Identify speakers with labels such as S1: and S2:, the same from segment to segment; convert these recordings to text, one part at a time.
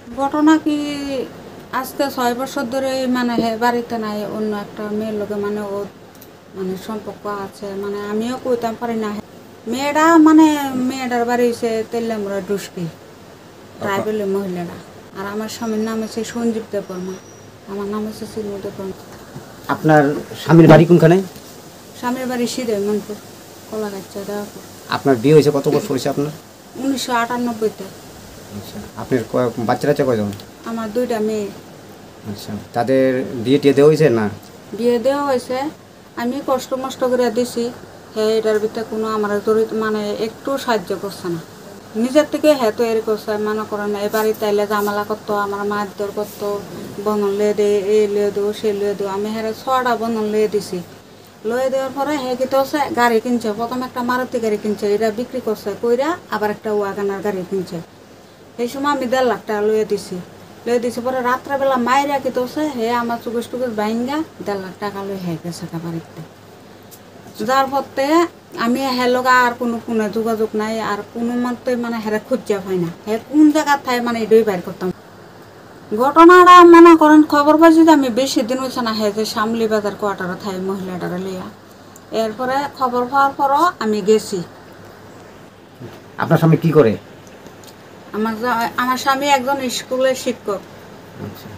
S1: ঘটনা কি আজকে 6 বছর ধরে মানে বাড়িতে নাই, অন্য একটা মেয়ের লোকে মানে ও মানে সম্পর্ক আছে, মানে আমিও কইতাম পারি না। মেয়েটা মানে মেয়েটার বাড়ি হচ্ছে তেল্লামুড়া ডুসকি ট্রাইবেলের মহিলারা। আর আমার স্বামীর নাম হচ্ছে সঞ্জীব দেববর্মা, আমার নাম হচ্ছে সিনু দেববর্মা।
S2: আপনার স্বামীর বাড়ি কোনখানে?
S1: স্বামীর বাড়ি সিধে মনপুর কলাগাচ্ছা দেওয়াপুর।
S2: আপনার বিয়ে হয়েছে কত বছর হয়েছে আপনার?
S1: 1998-তে।
S2: আচ্ছা, আপনার বাচ্চারা আছে কয়জন?
S1: আমার 2টা মেয়ে।
S2: আচ্ছা, তাদের বিয়ে টিয়ে দেওয়া হয়েছে না?
S1: বিয়ে দেওয়া হয়েছে, আমি কষ্ট মষ্ট করে দিছি। হ্যাঁ, এটার ভিতরে কোনো আমার মানে একটু সাহায্য করছে না। নিজের থেকে হ্যাঁ তৈরি করছে, মনে করেন এই বাড়িতে এলে ঝামেলা করতো, আমার মারধর করতো, বন্ধন লিয়ে দে, এই লিয়ে দেবো সে লিয়ে দেবো। আমি হ্যাঁ 6টা বন্ধন লিয়ে দিছি। লয়ে দেওয়ার পরে হ্যাঁ কি হচ্ছে গাড়ি কিনছে, প্রথম একটা মারুতি গাড়ি কিনছে, এটা বিক্রি করছে কইরা আবার একটা ওয়াগানার গাড়ি কিনছে। এই সময় আমি 1.5 লাখ টাকা লয়ে দিছি পরে রাত্রেবেলা মায়েরা কি হচ্ছে হে আমার চুকুস টুকুস বাইঙ্গা 1.5 লাখ টাকা লয়ে হয়ে গেছে বাড়িতে। যার পরতে আমি হেলোগা আর কোনো ফোনে যোগাযোগ নাই, আর কোনো মতে মানে হেরে খুঁজা পাই না, হে কোন জায়গার থাই মানে এটাই বাইর করতাম। ঘটনাটা মনে করেন খবর পাইছি যে আমি বেশি দিন হয়েছে না, হে যে শামলি বাজার কোয়ার্টারে থাই মহিলাটারে লিয়া। এরপরে খবর পাওয়ার পরও আমি গেছি।
S2: আপনার স্বামী কি করে?
S1: আমার স্বামী একজন স্কুলের শিক্ষক।
S2: আচ্ছা,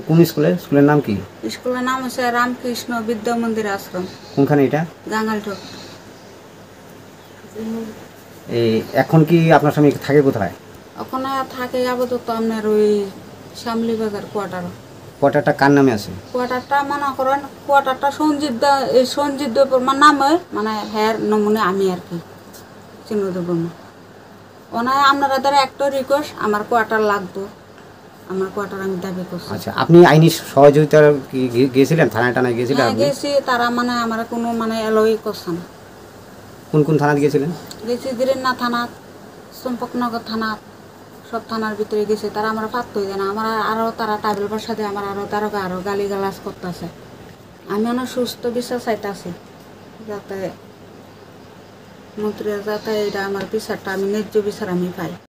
S2: কোন স্কুলের নাম কি?
S1: স্কুলের নাম হচ্ছে রামকৃষ্ণ বিদ্যা মন্দির আশ্রম।
S2: কোনখানে এটা?
S1: গাঙ্গালটোক।
S2: এই এখন কি আপনার স্বামী থাকে কোথায়?
S1: ওখানে থাকে আপাতত আপনার ওই শামলি বাজার
S2: কোয়ার্টারটা কার নামে আছে?
S1: কোয়ার্টারটা মনে করেন কোয়ার্টারটা সঞ্জিত দেববর্মার নামে, মানে হ্যার নমুনে আমি আর কি চিনু দেববর্মা। ওনায় আপনারা দ্বারা একটা রিকোয়েস্ট, আমার কোয়ার্টার লাগতো, আমার কোয়ার্টার আমি দাবি করছি।
S2: আচ্ছা, আপনি আইনি সহযোগিতা গিয়েছিলেন? থানায় টানায় গিয়েছিলেন?
S1: গেছি, তারা মানে আমার কোনো মানে এলোই করছে না।
S2: কোন কোন থানায় গিয়েছিলেন?
S1: গেছি দিরেন্না থানা, চম্পকনগর থানা, সব থানার ভিতরে গেছে, তারা আমার পাত্ত হয়ে যায় না। আমার আরও তারা ট্রাইবেল ভাষাতে আমার আরও তারকা আরও গালি গালাজ করতেছে। আমি অনেক সুস্থ বিচার চাইতেছি, যাতে মন্ত্রীরা যাতে এটা আমার বিচারটা আমি ন্যায্য বিচার আমি পাই।